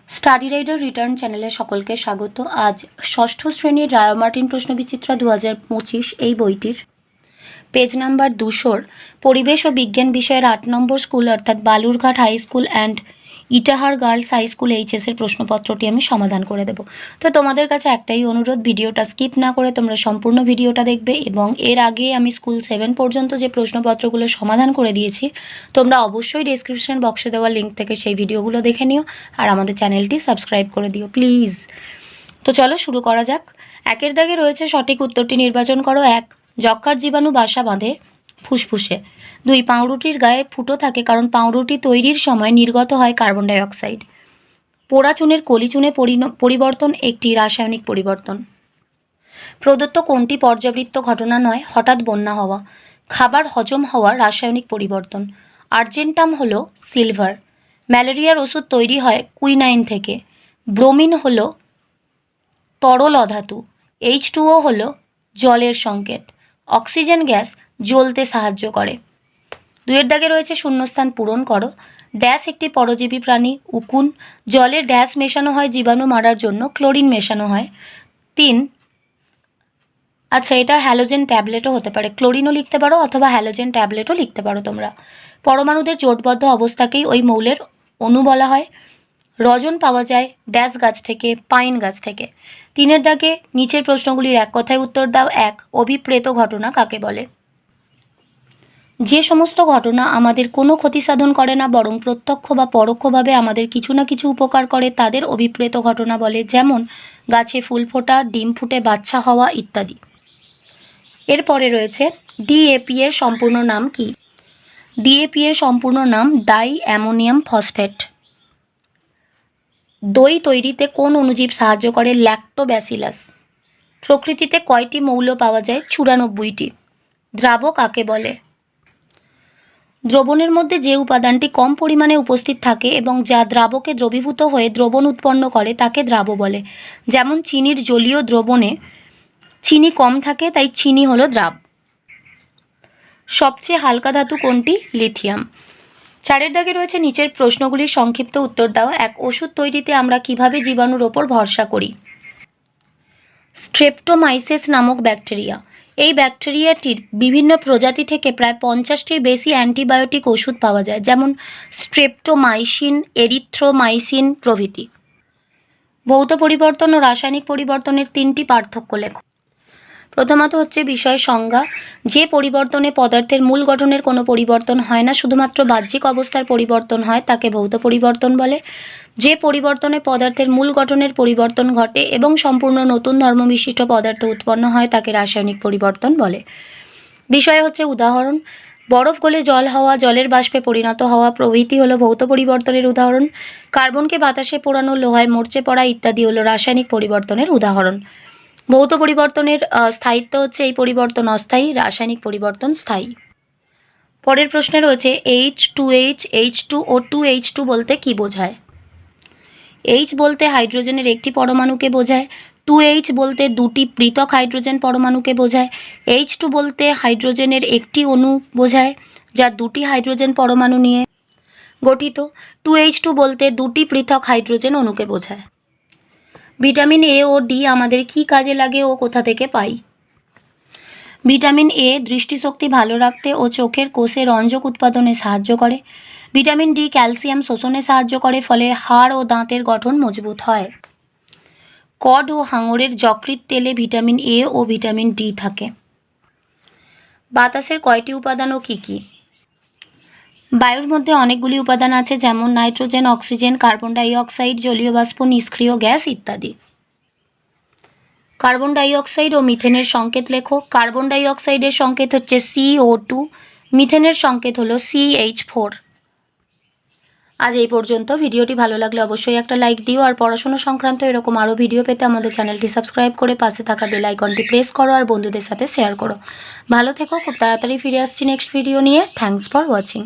Study rider return চ্যানেলে সকলকে স্বাগত। আজ ষষ্ঠ শ্রেণীর রায় মার্টিন প্রশ্নবিচিত্রা 2025 এই বইটির পেজ নাম্বার 200 পরিবেশ ও বিজ্ঞান বিষয়ের 8 নম্বর স্কুল অর্থাৎ Balurghat high school and Itahar girls high school এইচএসের প্রশ্নপত্রটি আমি সমাধান করে দেব। তো তোমাদের কাছে একটাই অনুরোধ, ভিডিওটা স্কিপ না করে তোমরা সম্পূর্ণ ভিডিওটা দেখবে এবং এর আগে আমি স্কুল 7 পর্যন্ত যে প্রশ্নপত্রগুলো সমাধান করে দিয়েছি তোমরা অবশ্যই ডেসক্রিপশন বক্সে দেওয়া লিঙ্ক থেকে সেই ভিডিওগুলো দেখে নিও আর আমাদের চ্যানেলটি সাবস্ক্রাইব করে দিও প্লিজ। তো চলো শুরু করা যাক। একের দাগে রয়েছে সঠিক উত্তরটি নির্বাচন করো। 1, যক্ষ্মার জীবাণু বাসা বাঁধে ফুসফুসে। 2, পাউরুটির গায়ে ফুটো থাকে কারণ পাউরুটি তৈরির সময় নির্গত হয় কার্বন ডাই অক্সাইড। পোড়া চুনের কলি চুনে পরিবর্তন একটি রাসায়নিক পরিবর্তন। প্রদত্ত কোনটি পর্যাবৃত্ত ঘটনা নয়? হঠাৎ বন্যা হওয়া। খাবার হজম হওয়া রাসায়নিক পরিবর্তন। আর্জেন্টাম হলো সিলভার। ম্যালেরিয়ার ওষুধ তৈরি হয় কুইনাইন থেকে। ব্রোমিন হলো তরল অধাতু। H2O হলো জলের সংকেত। অক্সিজেন গ্যাস জ্বলতে সাহায্য করে। 2 দাগে রয়েছে শূন্যস্থান পূরণ করো। ড্যাশ একটি পরজীবী প্রাণী। উকুন। জলে ড্যাশ মেশানো হয় জীবাণু মারার জন্য, ক্লোরিন মেশানো হয়। 3, আচ্ছা এটা হ্যালোজেন ট্যাবলেটও হতে পারে, ক্লোরিনও লিখতে পারো অথবা হ্যালোজেন ট্যাবলেটও লিখতে পারো তোমরা। পরমাণুদের জোটবদ্ধ অবস্থাকেই ওই মৌলের অণু বলা হয়। রজন পাওয়া যায় ড্যাশ গাছ থেকে, পাইন গাছ থেকে। 3 দাগে নিচের প্রশ্নগুলির এক কথায় উত্তর দাও। 1, অভিপ্রেত ঘটনা কাকে বলে? যে সমস্ত ঘটনা আমাদের কোনো ক্ষতি সাধন করে না বরং প্রত্যক্ষ বা পরোক্ষভাবে আমাদের কিছু না কিছু উপকার করে তাদের অভিপ্রেত ঘটনা বলে, যেমন গাছে ফুল ফোটা, ডিম ফুটে বাচ্চা হওয়া ইত্যাদি। এরপরে রয়েছে ডিএপি এর সম্পূর্ণ নাম কি? ডিএপি এর সম্পূর্ণ নাম ডাই অ্যামোনিয়াম ফসফেট। দই তৈরিতে কোন অণুজীব সাহায্য করে? ল্যাক্টোব্যাসিলাস। প্রকৃতিতে কয়টি মৌল পাওয়া যায়? 94টি। দ্রাবক কাকে বলে? দ্রবণের মধ্যে যে উপাদানটি কম পরিমাণে উপস্থিত থাকে এবং যা দ্রাবকে দ্রবীভূত হয়ে দ্রবণ উৎপন্ন করে তাকে দ্রাব বলে। যেমন চিনির জলীয় দ্রবণে চিনি কম থাকে তাই চিনি হলো দ্রাব। সবচেয়ে হালকা ধাতু কোনটি? লিথিয়াম। 4 দাগে রয়েছে নিচের প্রশ্নগুলির সংক্ষিপ্ত উত্তর দাও। 1, ওষুধ তৈরিতে আমরা কিভাবে জীবাণুর ওপর ভরসা করি? স্ট্রেপ্টোমাইসিস নামক ব্যাকটেরিয়া। এই ব্যাকটেরিয়াটির বিভিন্ন প্রজাতি থেকে প্রায় 50টির বেশি অ্যান্টিবায়োটিক ওষুধ পাওয়া যায়, যেমন স্ট্রেপ্টোমাইসিন, এরিথ্রোমাইসিন প্রভৃতি। ভৌত পরিবর্তন ও রাসায়নিক পরিবর্তনের 3টি পার্থক্য লেখো। প্রথমত হচ্ছে বিষয় সংজ্ঞা। যে পরিবর্তনে পদার্থের মূল গঠনের কোনো পরিবর্তন হয় না, শুধুমাত্র বাহ্যিক অবস্থার পরিবর্তন হয় তাকে ভৌত পরিবর্তন বলে। যে পরিবর্তনে পদার্থের মূল গঠনের পরিবর্তন ঘটে এবং সম্পূর্ণ নতুন ধর্মবিশিষ্ট পদার্থ উৎপন্ন হয় তাকে রাসায়নিক পরিবর্তন বলে। বিষয় হচ্ছে উদাহরণ। বরফ গলে জল হওয়া, জলের বাষ্পে পরিণত হওয়া প্রভৃতি হলো ভৌত পরিবর্তনের উদাহরণ। কার্বনকে বাতাসে পোড়ানো, লোহায় মরচে পড়া ইত্যাদি হলো রাসায়নিক পরিবর্তনের উদাহরণ। ভৌত পরিবর্তনের স্থায়িত্ব হচ্ছে এই পরিবর্তন অস্থায়ী, রাসায়নিক পরিবর্তন স্থায়ী। পরের প্রশ্নে রয়েছে H2H, H2 ও 2H2 বলতে কি বোঝায়? H বলতে হাইড্রোজেনের একটি পরমাণুকে বোঝায়। 2H বলতে দুটি পৃথক হাইড্রোজেন পরমাণুকে বোঝায়। H2 বলতে হাইড্রোজেনের একটি অণু বোঝায় যা দুটি হাইড্রোজেন পরমাণু নিয়ে গঠিত। 2H2 বলতে দুটি পৃথক হাইড্রোজেন অণুকে বোঝায়। ভিটামিন এ ও ডি আমাদের কি কাজে লাগে ও কোথা থেকে পাই? ভিটামিন এ দৃষ্টিশক্তি ভালো রাখতে ও চোখের কোষে রঞ্জক উৎপাদনে সাহায্য করে। ভিটামিন ডি ক্যালসিয়াম শোষণে সাহায্য করে, ফলে হাড় ও দাঁতের গঠন মজবুত হয়। কড ও হাঙরের যকৃৎ তেলে ভিটামিন এ ও ভিটামিন ডি থাকে। বাতাসের কয়টি উপাদান ও কী কী? বায়ুর মধ্যে অনেকগুলি উপাদান আছে, যেমন nitrogen, oxygen, carbon die oxide, জলীয় বাষ্প, নিষ্ক্রিয় গ্যাস ইত্যাদি। কার্বন ডাই অক্সাইড ও মিথেনের সংকেত লেখো। কার্বন ডাই অক্সাইডের সংকেত হচ্ছে CO2, মিথেনের সংকেত হলো CH4। আজ এই পর্যন্ত। ভিডিওটি ভালো লাগলে অবশ্যই একটা লাইক দিও আর পড়াশোনা সংক্রান্ত এরকম আরও ভিডিও পেতে আমাদের চ্যানেলটি সাবস্ক্রাইব করে পাশে থাকা বেল আইকনটি প্রেস করো আর বন্ধুদের সাথে শেয়ার করো। ভালো থেকো, খুব তাড়াতাড়ি ফিরে আসছি নেক্সট ভিডিও নিয়ে। Thanks for watching.